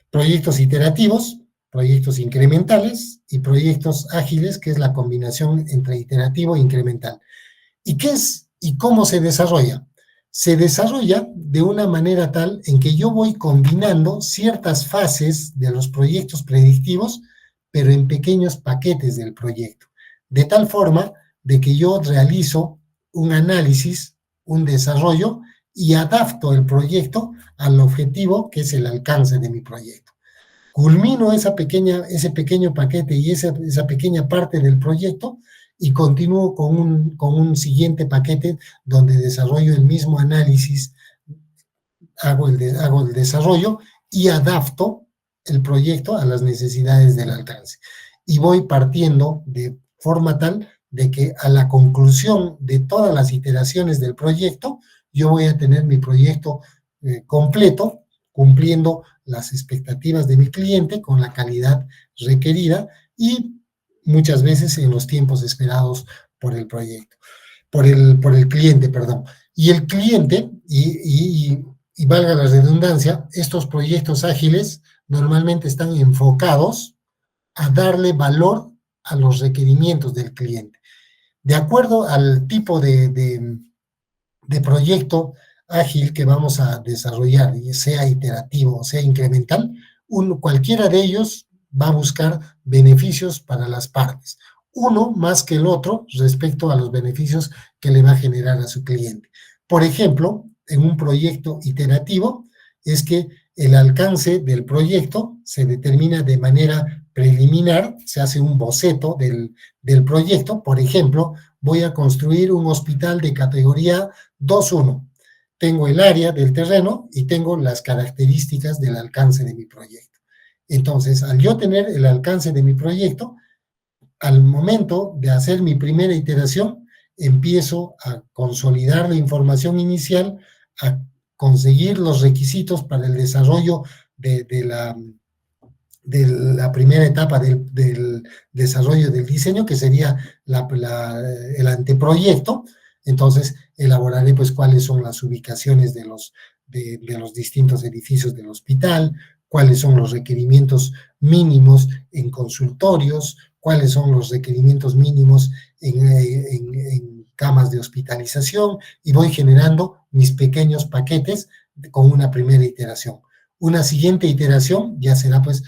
Proyectos iterativos, proyectos incrementales y proyectos ágiles, que es la combinación entre iterativo e incremental. ¿Y qué es y cómo se desarrolla? Se desarrolla de una manera tal en que yo voy combinando ciertas fases de los proyectos predictivos, pero en pequeños paquetes del proyecto, de tal forma de que yo realizo un análisis, un desarrollo y adapto el proyecto al objetivo que es el alcance de mi proyecto. Culmino ese pequeño paquete y esa pequeña parte del proyecto y continúo con un siguiente paquete donde desarrollo el mismo análisis, hago el desarrollo y adapto el proyecto a las necesidades del alcance. Y voy partiendo de forma tal de que a la conclusión de todas las iteraciones del proyecto, yo voy a tener mi proyecto completo, cumpliendo las expectativas de mi cliente con la calidad requerida y muchas veces en los tiempos esperados por el proyecto, por el cliente, perdón. Y el cliente, y valga la redundancia, estos proyectos ágiles normalmente están enfocados a darle valor a los requerimientos del cliente. De acuerdo al tipo de proyecto ágil que vamos a desarrollar, sea iterativo o sea incremental, cualquiera de ellos va a buscar beneficios para las partes, uno más que el otro respecto a los beneficios que le va a generar a su cliente. Por ejemplo, en un proyecto iterativo es que el alcance del proyecto se determina de manera preliminar, se hace un boceto del proyecto. Por ejemplo, voy a construir un hospital de categoría 2.1. Tengo el área del terreno y tengo las características del alcance de mi proyecto. Entonces, al yo tener el alcance de mi proyecto, al momento de hacer mi primera iteración, empiezo a consolidar la información inicial, a conseguir los requisitos para el desarrollo de la primera etapa del desarrollo del diseño, que sería el anteproyecto. Entonces, elaboraré pues cuáles son las ubicaciones de los distintos edificios del hospital, cuáles son los requerimientos mínimos en consultorios, cuáles son los requerimientos mínimos en camas de hospitalización, y voy generando mis pequeños paquetes con una primera iteración. Una siguiente iteración ya será pues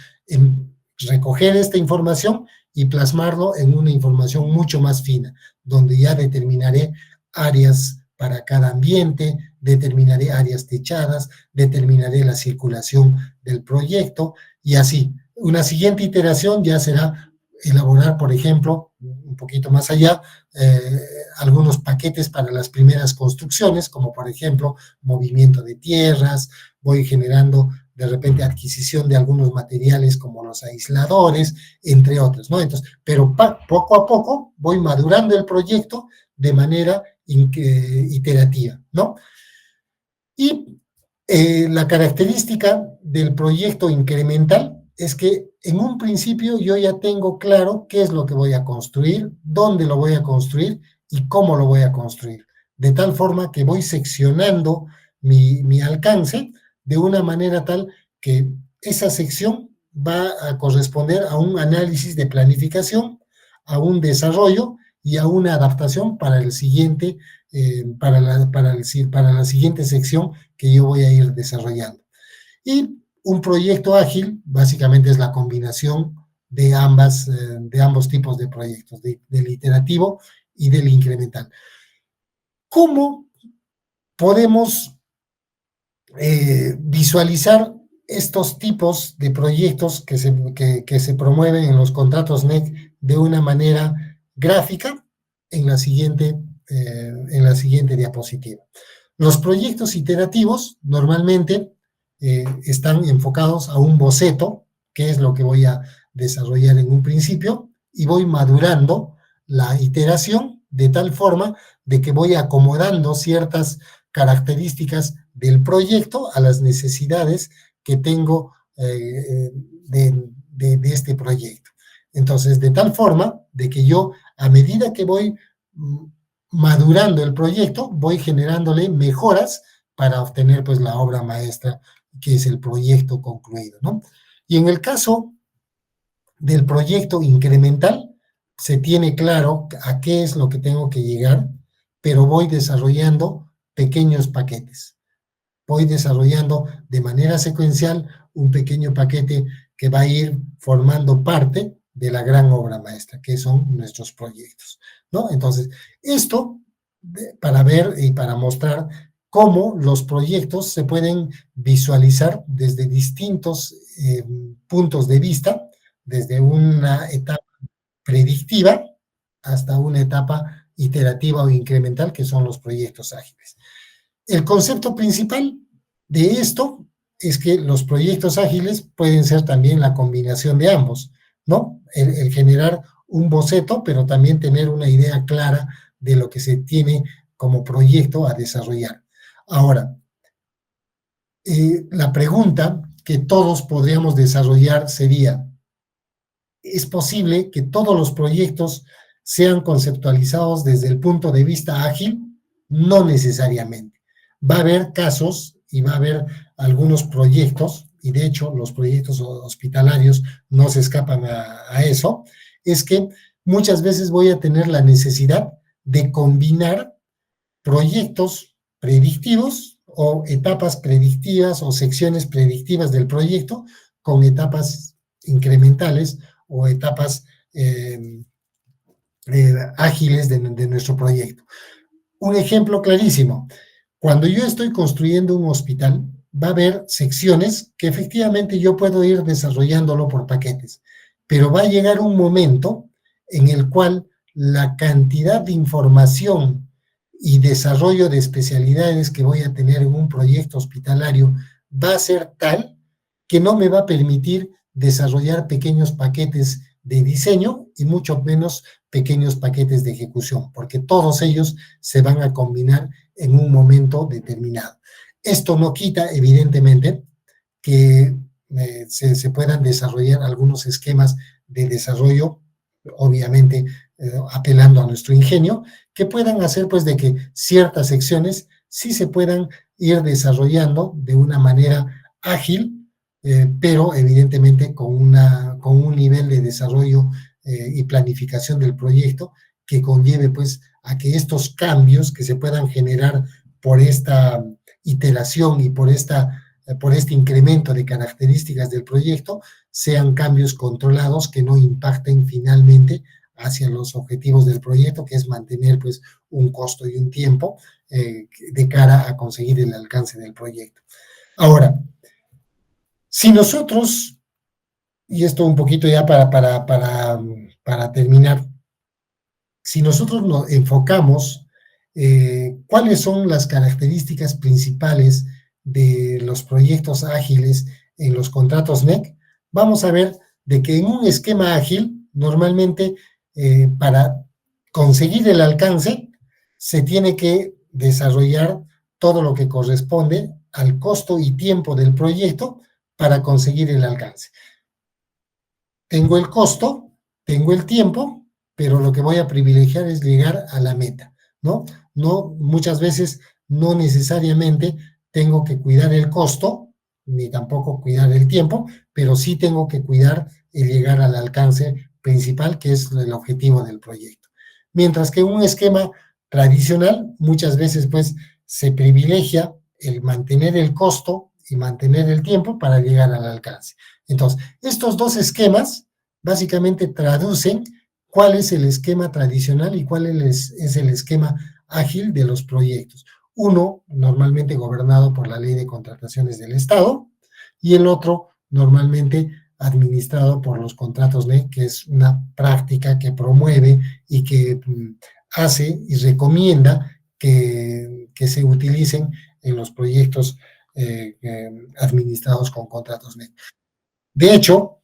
recoger esta información y plasmarlo en una información mucho más fina, donde ya determinaré áreas para cada ambiente, determinaré áreas techadas, determinaré la circulación del proyecto y así. Una siguiente iteración ya será elaborar, por ejemplo, un poquito más allá, algunos paquetes para las primeras construcciones, como por ejemplo movimiento de tierras, voy generando de repente adquisición de algunos materiales como los aisladores, entre otros, ¿no? Entonces, pero poco a poco voy madurando el proyecto de manera iterativa, ¿no? Y la característica del proyecto incremental es que en un principio yo ya tengo claro qué es lo que voy a construir, dónde lo voy a construir y cómo lo voy a construir. De tal forma que voy seccionando mi alcance de una manera tal que esa sección va a corresponder a un análisis de planificación, a un desarrollo y a una adaptación para el siguiente, para la siguiente sección que yo voy a ir desarrollando. Y un proyecto ágil básicamente es la combinación de ambos tipos de proyectos, del iterativo y del incremental. ¿Cómo podemos visualizar estos tipos de proyectos que se promueven en los contratos NEC de una manera gráfica en la siguiente diapositiva? Los proyectos iterativos normalmente están enfocados a un boceto, que es lo que voy a desarrollar en un principio, y voy madurando la iteración de tal forma de que voy acomodando ciertas características del proyecto a las necesidades que tengo de este proyecto. Entonces, de tal forma de que yo, a medida que voy madurando el proyecto, voy generándole mejoras para obtener pues la obra maestra, que es el proyecto concluido, ¿no? Y en el caso del proyecto incremental, se tiene claro a qué es lo que tengo que llegar, pero voy desarrollando pequeños paquetes. Voy desarrollando de manera secuencial un pequeño paquete que va a ir formando parte de la gran obra maestra, que son nuestros proyectos, ¿no? Entonces, esto para ver y para mostrar cómo los proyectos se pueden visualizar desde distintos puntos de vista, desde una etapa predictiva hasta una etapa iterativa o incremental, que son los proyectos ágiles. El concepto principal de esto es que los proyectos ágiles pueden ser también la combinación de ambos, ¿no? El generar un boceto, pero también tener una idea clara de lo que se tiene como proyecto a desarrollar. Ahora, la pregunta que todos podríamos desarrollar sería, ¿es posible que todos los proyectos sean conceptualizados desde el punto de vista ágil? No necesariamente. Va a haber casos y va a haber algunos proyectos, y de hecho los proyectos hospitalarios no se escapan a eso, es que muchas veces voy a tener la necesidad de combinar proyectos predictivos o etapas predictivas o secciones predictivas del proyecto con etapas incrementales o etapas ágiles de nuestro proyecto. Un ejemplo clarísimo, cuando yo estoy construyendo un hospital, va a haber secciones que efectivamente yo puedo ir desarrollándolo por paquetes, pero va a llegar un momento en el cual la cantidad de información y desarrollo de especialidades que voy a tener en un proyecto hospitalario va a ser tal que no me va a permitir desarrollar pequeños paquetes de diseño y mucho menos pequeños paquetes de ejecución, porque todos ellos se van a combinar en un momento determinado. Esto no quita, evidentemente, que se puedan desarrollar algunos esquemas de desarrollo, obviamente apelando a nuestro ingenio, que puedan hacer pues de que ciertas secciones sí se puedan ir desarrollando de una manera ágil, pero evidentemente con un nivel de desarrollo y planificación del proyecto que conlleve pues a que estos cambios que se puedan generar por esta iteración y por esta por este incremento de características del proyecto, sean cambios controlados que no impacten finalmente hacia los objetivos del proyecto, que es mantener pues un costo y un tiempo de cara a conseguir el alcance del proyecto. Ahora, si nosotros, y esto un poquito ya para terminar, si nosotros nos enfocamos cuáles son las características principales de los proyectos ágiles en los contratos NEC, vamos a ver de que en un esquema ágil, normalmente para conseguir el alcance, se tiene que desarrollar todo lo que corresponde al costo y tiempo del proyecto para conseguir el alcance. Tengo el costo, tengo el tiempo, pero lo que voy a privilegiar es llegar a la meta, ¿no? No, muchas veces no necesariamente tengo que cuidar el costo, ni tampoco cuidar el tiempo, pero sí tengo que cuidar el llegar al alcance principal, que es el objetivo del proyecto. Mientras que un esquema tradicional, muchas veces pues se privilegia el mantener el costo y mantener el tiempo para llegar al alcance. Entonces, estos dos esquemas básicamente traducen cuál es el esquema tradicional y cuál es el esquema ágil de los proyectos. Uno, normalmente gobernado por la Ley de Contrataciones del Estado, y el otro, normalmente administrado por los contratos NEC, que es una práctica que promueve y que hace y recomienda que se utilicen en los proyectos administrados con contratos NEC. De hecho,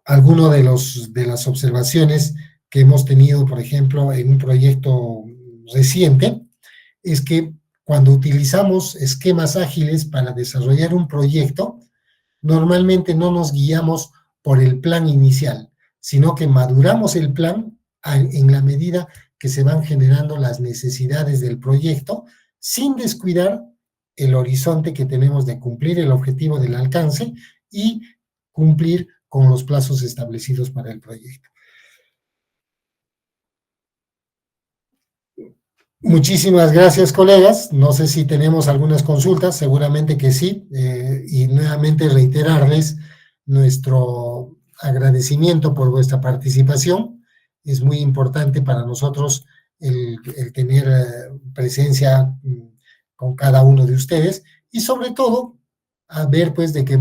algunas de las observaciones que hemos tenido, por ejemplo, en un proyecto reciente, es que cuando utilizamos esquemas ágiles para desarrollar un proyecto, normalmente no nos guiamos por el plan inicial, sino que maduramos el plan en la medida que se van generando las necesidades del proyecto, sin descuidar el horizonte que tenemos de cumplir el objetivo del alcance y cumplir con los plazos establecidos para el proyecto. Muchísimas gracias, colegas. No sé si tenemos algunas consultas, seguramente que sí. Y nuevamente reiterarles nuestro agradecimiento por vuestra participación. Es muy importante para nosotros el tener presencia con cada uno de ustedes y sobre todo a ver pues de que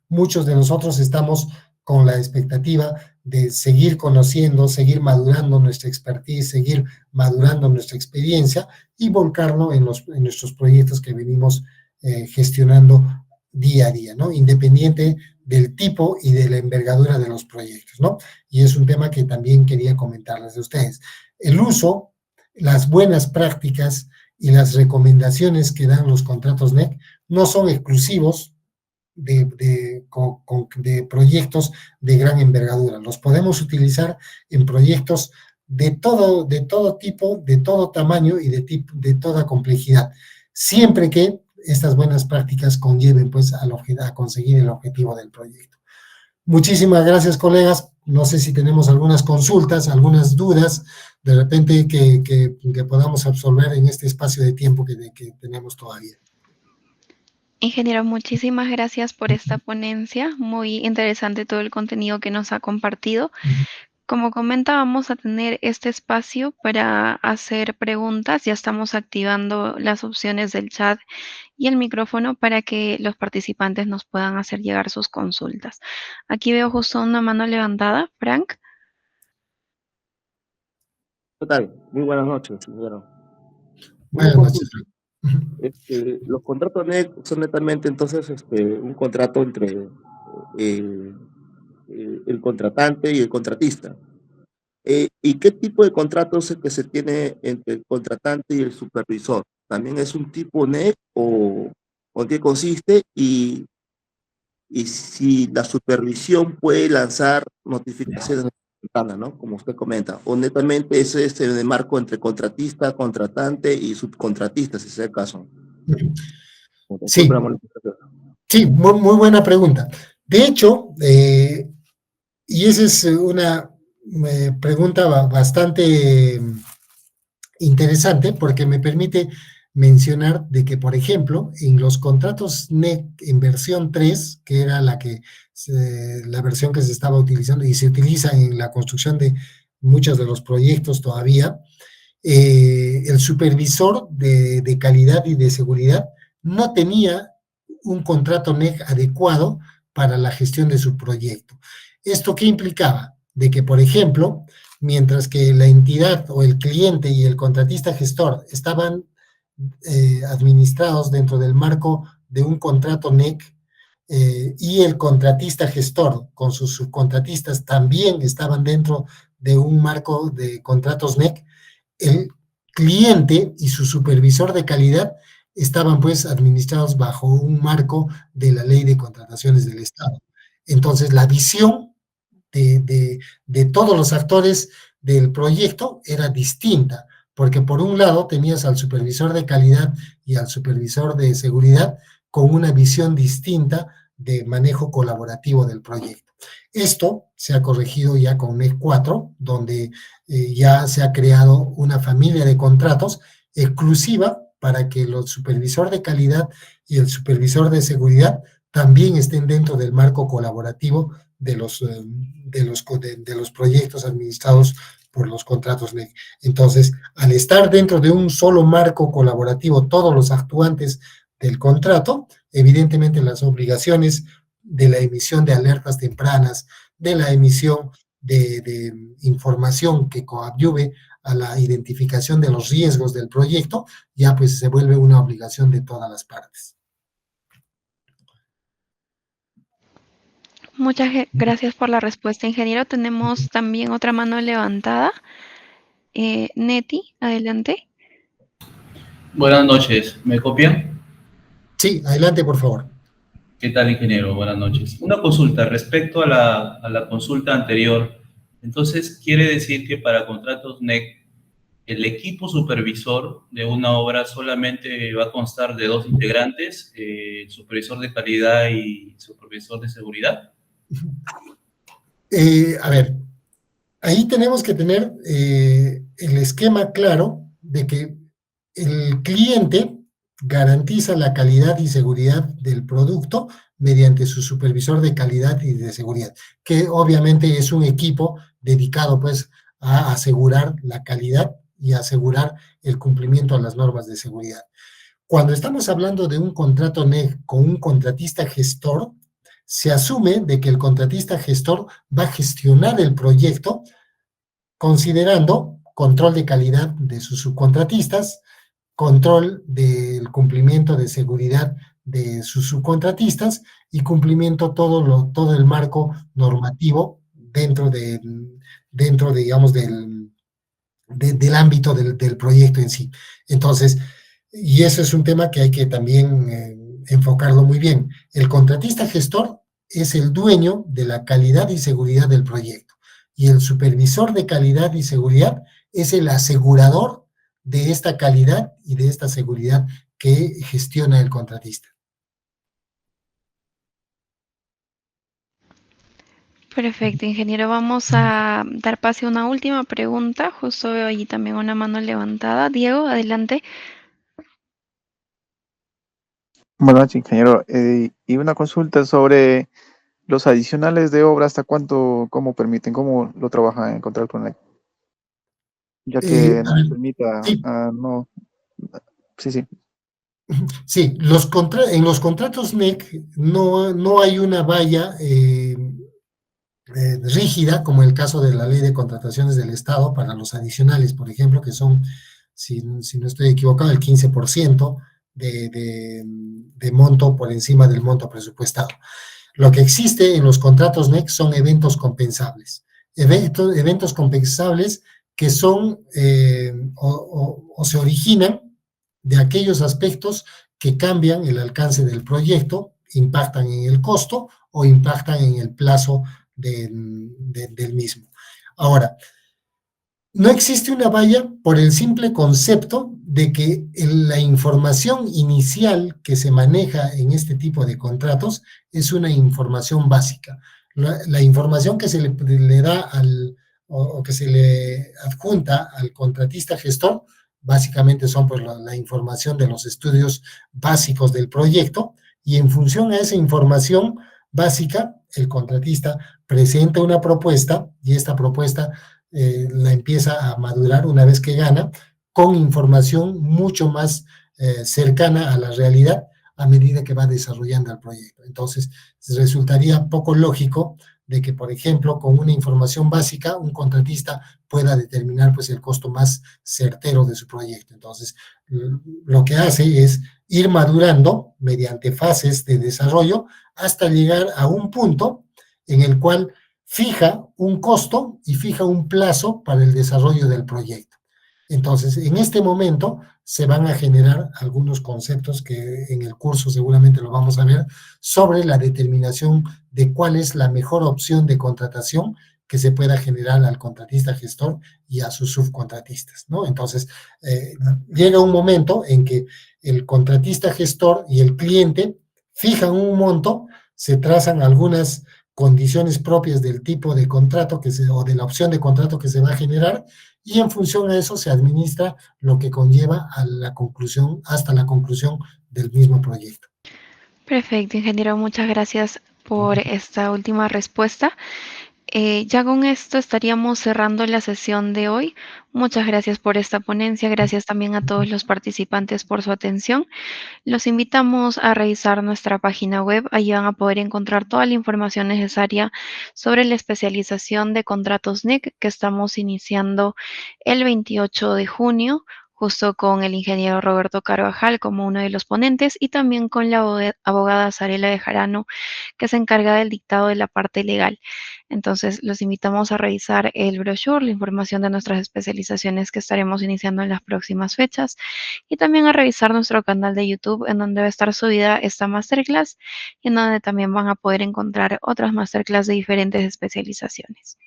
muchos de nosotros estamos con la expectativa de seguir conociendo, seguir madurando nuestra expertise, seguir madurando nuestra experiencia y volcarlo en nuestros proyectos que venimos gestionando día a día, ¿no? Independiente del tipo y de la envergadura de los proyectos, ¿no? Y es un tema que también quería comentarles de ustedes. El uso, las buenas prácticas y las recomendaciones que dan los contratos NEC no son exclusivos de proyectos de gran envergadura. Los podemos utilizar en proyectos de todo tipo, de todo tamaño y de toda complejidad, siempre que estas buenas prácticas conlleven pues a conseguir el objetivo del proyecto. Muchísimas gracias, colegas. No sé si tenemos algunas consultas, algunas dudas, de repente que podamos absorber en este espacio de tiempo que tenemos todavía. Ingeniero, muchísimas gracias por esta ponencia. Muy interesante todo el contenido que nos ha compartido. Como comenta, vamos a tener este espacio para hacer preguntas. Ya estamos activando las opciones del chat y el micrófono para que los participantes nos puedan hacer llegar sus consultas. Aquí veo justo una mano levantada. Frank. ¿Qué tal? Muy buenas noches, ingeniero. Una Buenas noches. consulta. Los contratos NEC son netamente entonces un contrato entre el contratante y el contratista. ¿Y qué tipo de contrato es el que se tiene entre el contratante y el supervisor? ¿También es un tipo NEC o en qué consiste? Y si la supervisión puede lanzar notificaciones ventanas, ¿no? Como usted comenta, o netamente ese es el marco entre contratista, contratante y subcontratista, si es el caso. Sí, sí, muy buena pregunta. De hecho, y esa es una pregunta bastante interesante porque me permite mencionar de que, por ejemplo, en los contratos NEC en versión 3, que era la versión que se estaba utilizando y se utiliza en la construcción de muchos de los proyectos todavía, el supervisor de calidad y de seguridad no tenía un contrato NEC adecuado para la gestión de su proyecto. ¿Esto qué implicaba? De que, por ejemplo, mientras que la entidad o el cliente y el contratista gestor estaban administrados dentro del marco de un contrato NEC, y el contratista gestor con sus subcontratistas también estaban dentro de un marco de contratos NEC, el cliente y su supervisor de calidad estaban pues administrados bajo un marco de la ley de contrataciones del Estado. Entonces, la visión de todos los actores del proyecto era distinta, porque por un lado tenías al supervisor de calidad y al supervisor de seguridad con una visión distinta de manejo colaborativo del proyecto. Esto se ha corregido ya con NEC 4, donde ya se ha creado una familia de contratos exclusiva para que el supervisor de calidad y el supervisor de seguridad también estén dentro del marco colaborativo de los proyectos administrados por los contratos NEC. Entonces, al estar dentro de un solo marco colaborativo, todos los actuantes del contrato, evidentemente las obligaciones de la emisión de alertas tempranas, de la emisión de información que coadyuve a la identificación de los riesgos del proyecto, ya pues se vuelve una obligación de todas las partes. Muchas gracias por la respuesta, ingeniero. Tenemos también otra mano levantada. Neti, adelante. Buenas noches, ¿me copian? Sí, adelante, por favor. ¿Qué tal, ingeniero? Buenas noches. Una consulta respecto a la consulta anterior. Entonces, ¿quiere decir que para contratos NEC, el equipo supervisor de una obra solamente va a constar de 2 integrantes, supervisor de calidad y supervisor de seguridad? A ver, ahí tenemos que tener el esquema claro de que el cliente garantiza la calidad y seguridad del producto mediante su supervisor de calidad y de seguridad, que obviamente es un equipo dedicado pues a asegurar la calidad y asegurar el cumplimiento a las normas de seguridad. Cuando estamos hablando de un contrato NEC con un contratista gestor, se asume de que el contratista gestor va a gestionar el proyecto considerando control de calidad de sus subcontratistas, control del cumplimiento de seguridad de sus subcontratistas y cumplimiento todo el marco normativo dentro digamos, del ámbito del proyecto en sí. Entonces, y eso es un tema que hay que también enfocarlo muy bien. El contratista gestor es el dueño de la calidad y seguridad del proyecto, y el supervisor de calidad y seguridad es el asegurador de esta calidad y de esta seguridad que gestiona el contratista. Perfecto, ingeniero. Vamos a dar pase a una última pregunta. Justo veo allí también una mano levantada. Diego, adelante. Buenas noches, ingeniero. Y una consulta sobre los adicionales de obra, ¿hasta cuánto, cómo permiten, cómo lo trabajan en contrato NEC? Ya que nos permita, sí. no, sí. Sí, en los contratos NEC no hay una valla rígida, como el caso de la Ley de Contrataciones del Estado para los adicionales, por ejemplo, que son, si no estoy equivocado, el 15% de monto por encima del monto presupuestado. Lo que existe en los contratos NEC son eventos compensables. Eventos compensables que son o se originan de aquellos aspectos que cambian el alcance del proyecto, impactan en el costo o impactan en el plazo del mismo. Ahora, no existe una valla por el simple concepto de que la información inicial que se maneja en este tipo de contratos es una información básica. La información que se le da o que se le adjunta al contratista gestor básicamente son pues la información de los estudios básicos del proyecto, y en función a esa información básica, el contratista presenta una propuesta y esta propuesta la empieza a madurar una vez que gana, con información mucho más cercana a la realidad a medida que va desarrollando el proyecto. Entonces, resultaría poco lógico de que, por ejemplo, con una información básica, un contratista pueda determinar pues el costo más certero de su proyecto. Entonces, lo que hace es ir madurando mediante fases de desarrollo hasta llegar a un punto en el cual fija un costo y fija un plazo para el desarrollo del proyecto. Entonces, en este momento se van a generar algunos conceptos que en el curso seguramente lo vamos a ver, sobre la determinación de cuál es la mejor opción de contratación que se pueda generar al contratista gestor y a sus subcontratistas, ¿no? Entonces, llega un momento en que el contratista gestor y el cliente fijan un monto, se trazan algunas condiciones propias del tipo de contrato o de la opción de contrato que se va a generar, y en función a eso se administra lo que conlleva a la conclusión, hasta la conclusión del mismo proyecto. Perfecto, ingeniero, muchas gracias por esta última respuesta. Ya con esto estaríamos cerrando la sesión de hoy. Muchas gracias por esta ponencia. Gracias también a todos los participantes por su atención. Los invitamos a revisar nuestra página web. Allí van a poder encontrar toda la información necesaria sobre la especialización de contratos NEC que estamos iniciando el 28 de junio, justo con el ingeniero Roberto Carvajal como uno de los ponentes y también con la abogada Zarela Bejarano, que se encarga del dictado de la parte legal. Entonces, los invitamos a revisar el brochure, la información de nuestras especializaciones que estaremos iniciando en las próximas fechas, y también a revisar nuestro canal de YouTube, en donde va a estar subida esta masterclass y en donde también van a poder encontrar otras masterclass de diferentes especializaciones.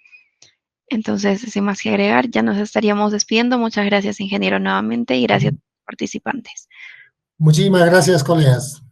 Entonces, sin más que agregar, ya nos estaríamos despidiendo. Muchas gracias, ingeniero, nuevamente, y gracias a los participantes. Muchísimas gracias, colegas.